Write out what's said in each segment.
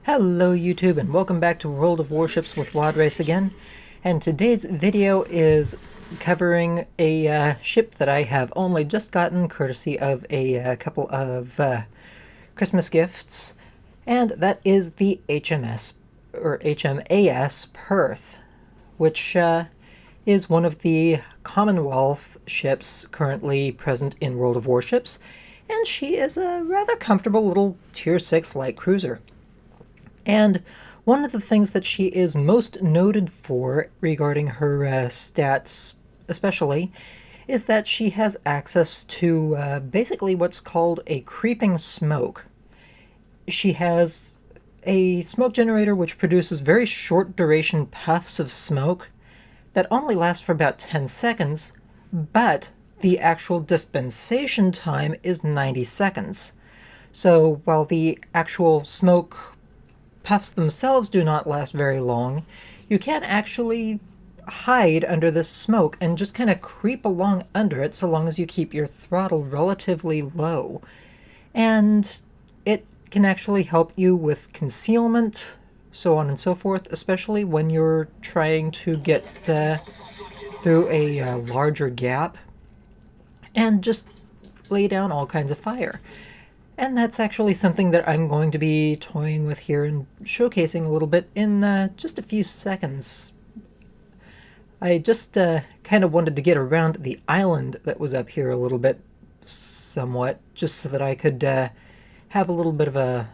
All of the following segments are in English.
Hello YouTube and welcome back to World of Warships with Wadres again. And today's video is covering a ship that I have only just gotten courtesy of a couple of Christmas gifts. And that is the HMS Perth, which is one of the Commonwealth ships currently present in World of Warships. And she is a rather comfortable little Tier 6 light cruiser. And one of the things that she is most noted for regarding her stats especially is that she has access to basically what's called a creeping smoke. She has a smoke generator which produces very short duration puffs of smoke that only last for about 10 seconds, but the actual dispensation time is 90 seconds. So while the actual smoke puffs themselves do not last very long, you can actually hide under this smoke and just kind of creep along under it so long as you keep your throttle relatively low. And it can actually help you with concealment, so on and so forth, especially when you're trying to get through a larger gap and just lay down all kinds of fire. And that's actually something that I'm going to be toying with here and showcasing a little bit in just a few seconds. I just kind of wanted to get around the island that was up here a little bit, somewhat, just so that I could have a little bit of a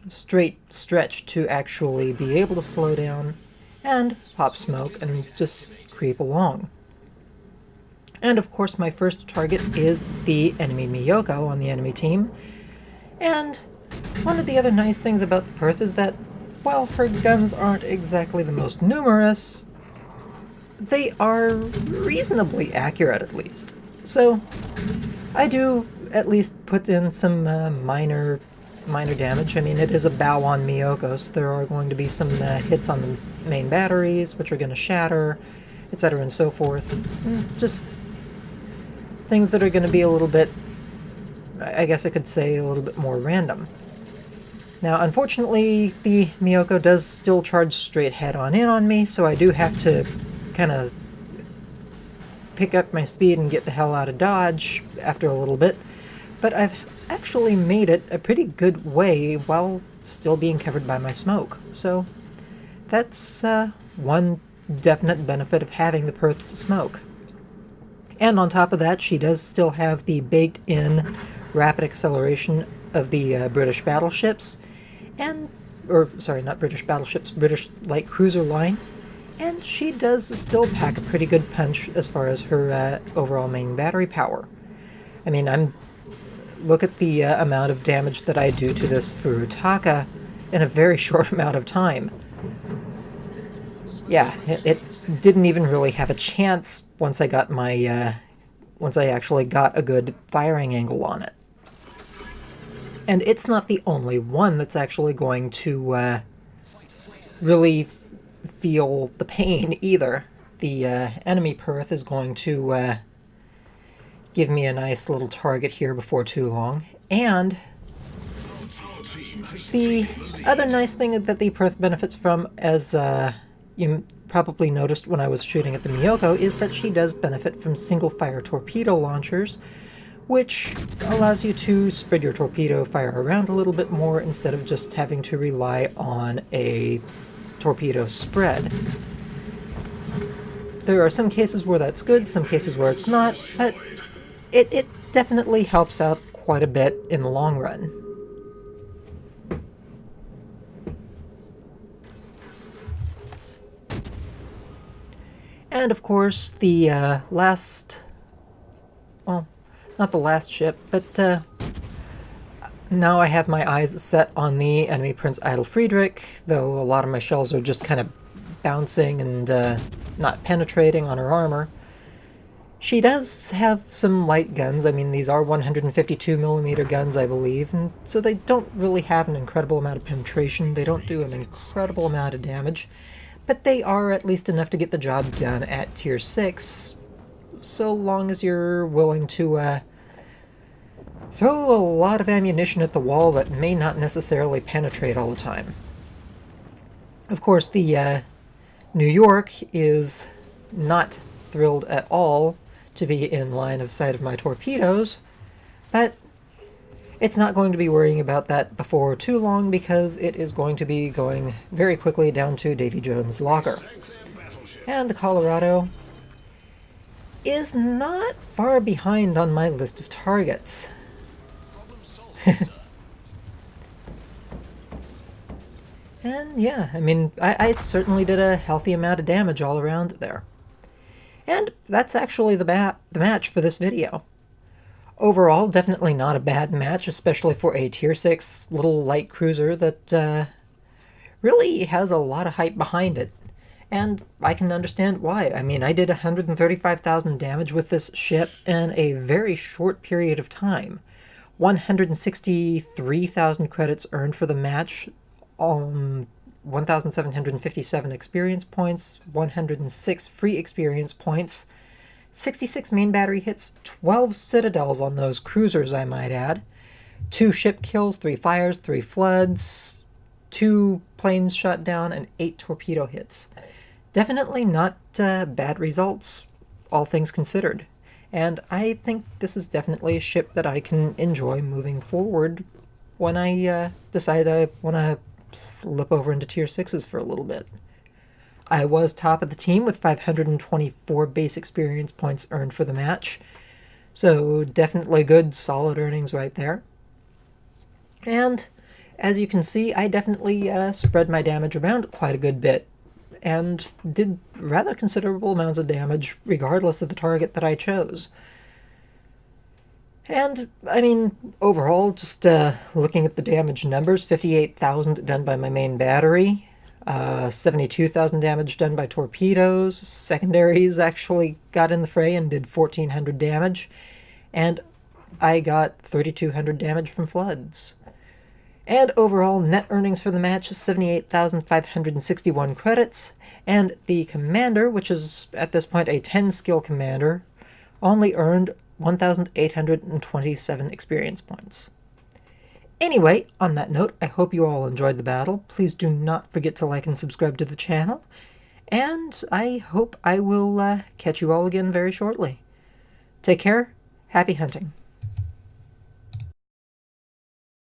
straight stretch to actually be able to slow down and pop smoke and just creep along. And of course my first target is the enemy Miyoko on the enemy team. And one of the other nice things about the Perth is that, while her guns aren't exactly the most numerous, they are reasonably accurate at least. So I do at least put in some minor damage. I mean, it is a bow on Miyoko, so there are going to be some hits on the main batteries, which are going to shatter, etc. and so forth. Just things that are going to be a little bit, I guess I could say, a little bit more random. Now, unfortunately, the Miyoko does still charge straight head-on in on me, so I do have to kind of pick up my speed and get the hell out of Dodge after a little bit. But I've actually made it a pretty good way while still being covered by my smoke. So that's one definite benefit of having the Perth's smoke. And on top of that, she does still have the baked-in rapid acceleration of the British battleships, not British battleships, British light cruiser line, and she does still pack a pretty good punch as far as her overall main battery power. I mean, look at the amount of damage that I do to this Furutaka in a very short amount of time. Yeah, it didn't even really have a chance once I got my, once I actually got a good firing angle on it. And it's not the only one that's actually going to really feel the pain either. The enemy Perth is going to give me a nice little target here before too long. And the other nice thing that the Perth benefits from, as you probably noticed when I was shooting at the Miyoko, is that she does benefit from single-fire torpedo launchers, which allows you to spread your torpedo fire around a little bit more instead of just having to rely on a torpedo spread. There are some cases where that's good, some cases where it's not, but it definitely helps out quite a bit in the long run. And of course, the last, well, not the last ship, but now I have my eyes set on the enemy Prince Idle Friedrich, though a lot of my shells are just kind of bouncing and not penetrating on her armor. She does have some light guns. I mean, these are 152mm guns, I believe, and so they don't really have an incredible amount of penetration. They don't do an incredible amount of damage, but they are at least enough to get the job done at Tier 6, so long as you're willing to throw a lot of ammunition at the wall that may not necessarily penetrate all the time. Of course, the New York is not thrilled at all to be in line of sight of my torpedoes, but it's not going to be worrying about that before too long because it is going to be going very quickly down to Davy Jones' locker. And the Colorado is not far behind on my list of targets. And yeah, I mean, I certainly did a healthy amount of damage all around there. And that's actually the match for this video. Overall, definitely not a bad match, especially for a Tier 6 little light cruiser that really has a lot of hype behind it. And I can understand why. I mean, I did 135,000 damage with this ship in a very short period of time. 163,000 credits earned for the match, 1,757 experience points, 106 free experience points, 66 main battery hits, 12 citadels on those cruisers, I might add, 2 ship kills, 3 fires, 3 floods, 2 planes shot down, and 8 torpedo hits. Definitely not bad results, all things considered. And I think this is definitely a ship that I can enjoy moving forward when I decide I want to slip over into Tier 6s for a little bit. I was top of the team with 524 base experience points earned for the match, so definitely good, solid earnings right there. And as you can see, I definitely spread my damage around quite a good bit, and did rather considerable amounts of damage regardless of the target that I chose. And, I mean, overall, just looking at the damage numbers, 58,000 done by my main battery, 72,000 damage done by torpedoes, secondaries actually got in the fray and did 1,400 damage, and I got 3,200 damage from floods. And overall, net earnings for the match is 78,561 credits, and the commander, which is at this point a 10-skill commander, only earned 1,827 experience points. Anyway, on that note, I hope you all enjoyed the battle. Please do not forget to like and subscribe to the channel, and I hope I will catch you all again very shortly. Take care, happy hunting.